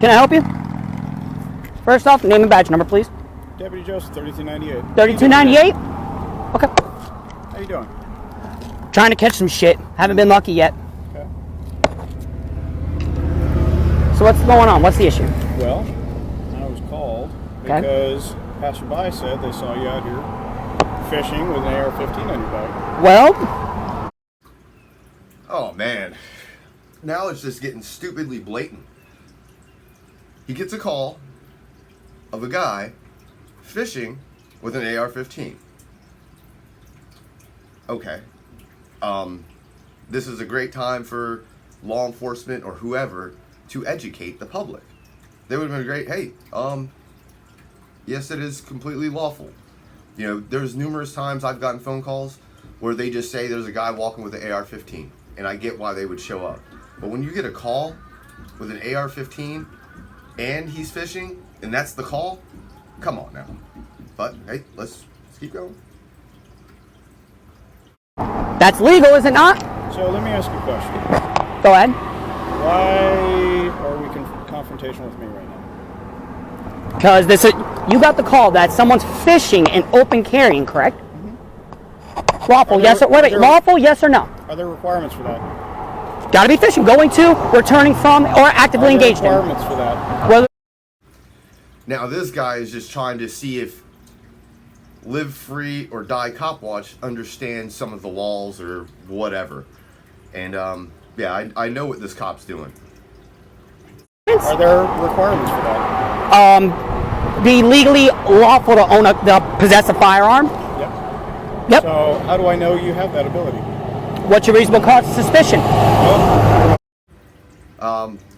Can I help you? First off, name and badge number, please. Deputy Joseph, 3298. 3298? Okay. How you doing? Trying to catch some shit. Haven't been lucky yet. Okay. So what's going on? What's the issue? Well, I was called because passerby said they saw you out here fishing with an AR-15 on your back. Well... Oh, man. Now it's just getting stupidly blatant. He gets a call of a guy fishing with an AR-15. Okay. This is a great time for law enforcement or whoever to educate the public. They would have been great. Hey, yes, it is completely lawful. You know, there's numerous times I've gotten phone calls where they just say there's a guy walking with an AR-15, and I get why they would show up. But when you get a call with an AR-15 and he's fishing, and that's the call, come on now. But hey, let's keep going. That's legal, is it not? So let me ask you a question. Go ahead. Why are we confrontational with me right now? Because you got the call that someone's fishing and open carrying, correct? Mm-hmm. Lawful, yes or wait, lawful, yes or no? Are there requirements for that? Got to be fishing, going to, returning from, or actively engaged in. Are there requirements for that? Well, now this guy is just trying to see if Live Free or Die Copwatch understands some of the laws or whatever. And yeah, I know what this cop's doing. Are there requirements for that? Be legally lawful to own possess a firearm. Yep. Yep. So how do I know you have that ability? What's your reasonable cause of suspicion?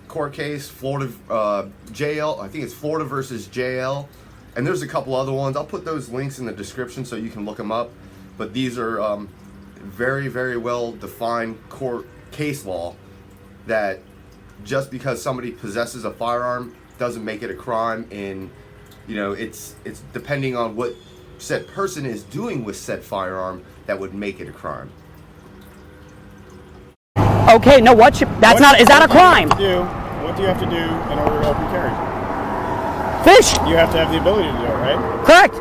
Court case, Florida, JL, I think it's Florida versus JL, and there's a couple other ones. I'll put those links in the description so you can look them up, but these are very, very well defined court case law that just because somebody possesses a firearm doesn't make it a crime, and you know, it's depending on what said person is doing with said firearm that would make it a crime. Okay, no, is that a crime? What do you have to do in order to open carry? Fish. You have to have the ability to do it, right? Correct.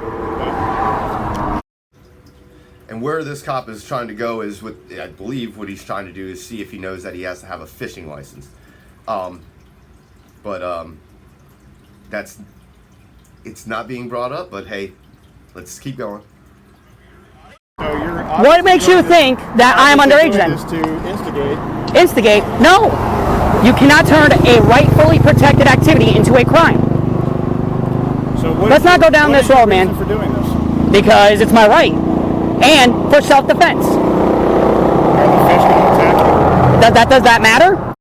Okay. And where this cop is trying to go is I believe what he's trying to do is see if he knows that he has to have a fishing license. It's not being brought up, but hey, let's keep going. So what makes you think that I am underage then? This to instigate. Instigate? No. You cannot turn a rightfully protected activity into a crime. So let's not go down this road, man. For doing this? Because it's my right. And for self-defense. Are the fish going to attack you? Does that matter?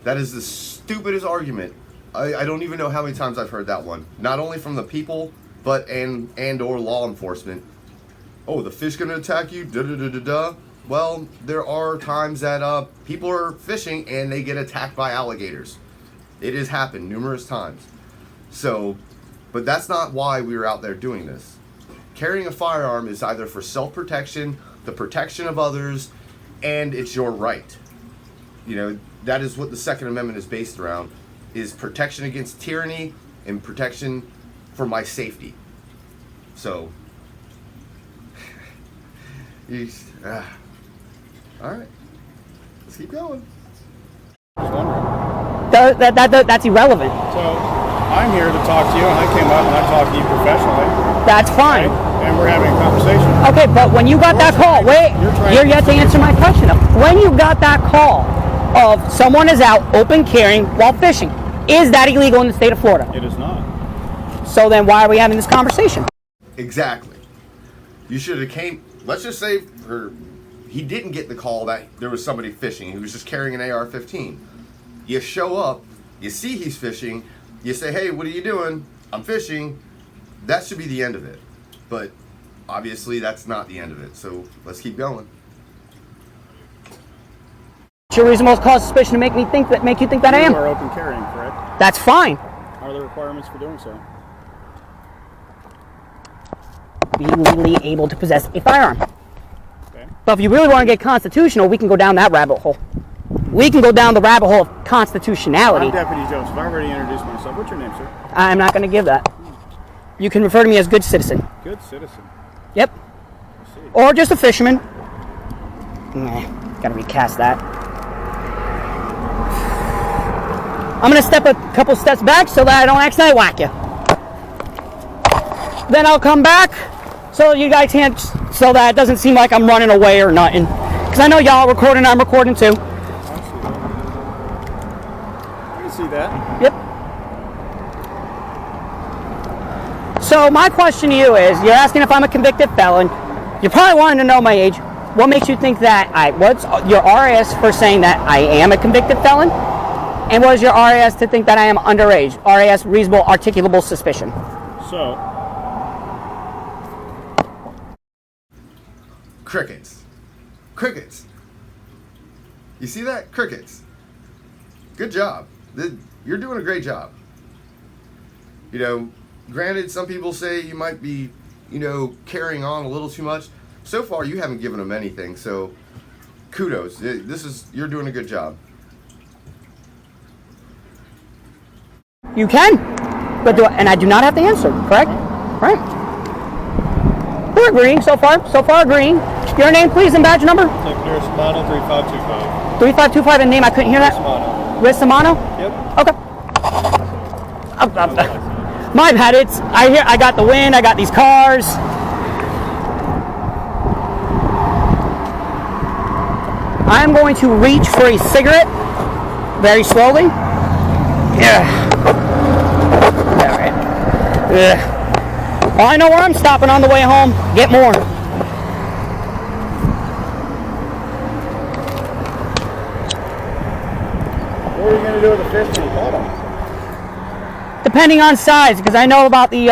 That is the stupidest argument. I don't even know how many times I've heard that one. Not only from the people, but and or law enforcement. Oh, the fish gonna attack you? Da da da da da. Well, there are times that people are fishing and they get attacked by alligators. It has happened numerous times. So, but that's not why we were out there doing this. Carrying a firearm is either for self-protection, the protection of others, and it's your right. You know, that is what the Second Amendment is based around, is protection against tyranny and protection for my safety. So, all right, let's keep going. That's irrelevant. So, I'm here to talk to you, and I came up and I talked to you professionally. That's fine. Right? And we're having a conversation. Okay, but when you got that call, you're yet to answer my question. When you got that call of someone is out open carrying while fishing, is that illegal in the state of Florida? It is not. So then why are we having this conversation? Exactly. You should have let's just say he didn't get the call that there was somebody fishing. He was just carrying an AR-15. You show up, you see he's fishing, you say, hey, what are you doing? I'm fishing. That should be the end of it. But obviously that's not the end of it. So let's keep going. What's your reasonable cause of suspicion to make you think that I am? You are open carrying, correct? That's fine. Are there requirements for doing so? Be legally able to possess a firearm. Okay. But if you really want to get constitutional, we can go down that rabbit hole. we can go down the rabbit hole of constitutionality. I'm Deputy Joseph. I already introduced myself. What's your name, sir? I'm not going to give that. You can refer to me as good citizen. Good citizen. Yep. Or just a fisherman. Nah, gotta recast that. I'm gonna step a couple steps back so that I don't accidentally whack you. Then I'll come back so you guys can't, so that it doesn't seem like I'm running away or nothing. Because I know y'all recording, I'm recording too. I can see that. Yep. So my question to you is, you're asking if I'm a convicted felon. You're probably wanting to know my age. What makes you think that what's your RAS for saying that I am a convicted felon? And what is your RAS to think that I am underage? RAS, reasonable articulable suspicion. So. Crickets. Crickets. You see that? Crickets. Good job. You're doing a great job. You know, granted, some people say you might be, you know, carrying on a little too much. So far, you haven't given them anything, so kudos. You're doing a good job. You can, but and I do not have to answer, correct? Right? We're agreeing so far. So far, agreeing. Your name, please, and badge number? Secondary Samano 3525. 3525 and name. I couldn't hear that. Samano. With Samano? Yep. Okay. My bad. I got the wind. I got these cars. I'm going to reach for a cigarette very slowly. Yeah. All right. Yeah. Well, I know where I'm stopping on the way home. Get more. What are you going to do with the fish when you caught them? Depending on size, because I know about the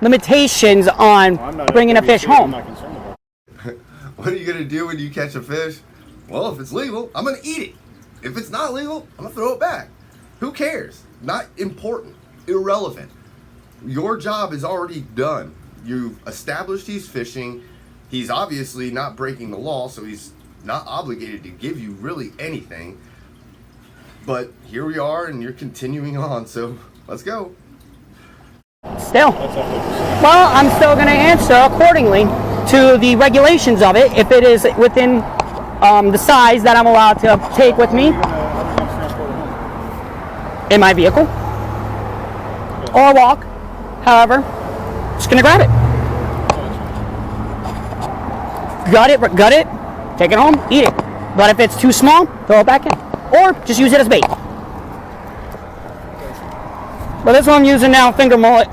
limitations on bringing a fish home. I'm not concerned about it. What are you going to do when you catch a fish? Well, if it's legal, I'm going to eat it. If it's not legal, I'm going to throw it back. Who cares? Not important. Irrelevant. Your job is already done. You've established he's fishing. He's obviously not breaking the law, so he's not obligated to give you really anything. But here we are, and you're continuing on, so let's go. Still. Well, I'm still going to answer accordingly to the regulations of it, if it is within the size that I'm allowed to take with me in my vehicle or walk. However, just gonna grab it, gut it, take it home, eat it. But if it's too small, throw it back in, or just use it as bait. But this one I'm using now, finger mullet.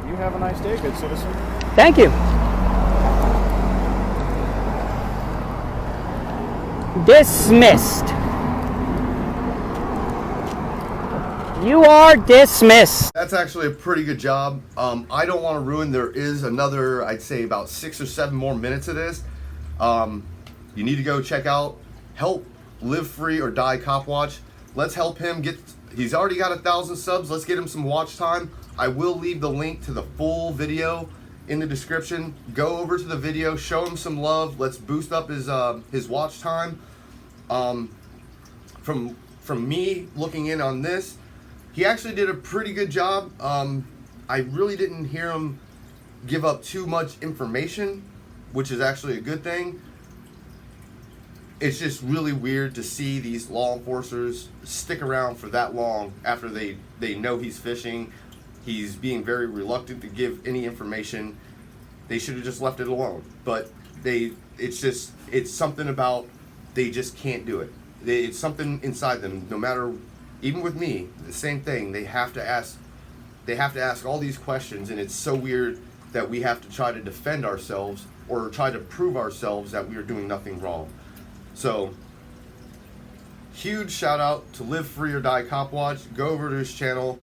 You have a nice day, good citizen. Thank you. Dismissed. You are dismissed. That's actually a pretty good job. I don't want to ruin. There is another, I'd say about 6 or 7 more minutes of this. You need to go check out Help Live Free or Die Copwatch. Let's help him get. He's already got 1,000 subs. Let's get him some watch time. I will leave the link to the full video in the description. Go over to the video, show him some love. Let's boost up his watch time. From me looking in on this, he actually did a pretty good job. I really didn't hear him give up too much information, which is actually a good thing. It's just really weird to see these law enforcers stick around for that long after they know he's fishing. He's being very reluctant to give any information. They should have just left it alone. But it's something about, they just can't do it. It's something inside them. No matter, even with me, the same thing. They have to ask all these questions, and it's so weird that we have to try to defend ourselves or try to prove ourselves that we are doing nothing wrong. So, huge shout out to Live Free or Die Copwatch. Go over to his channel.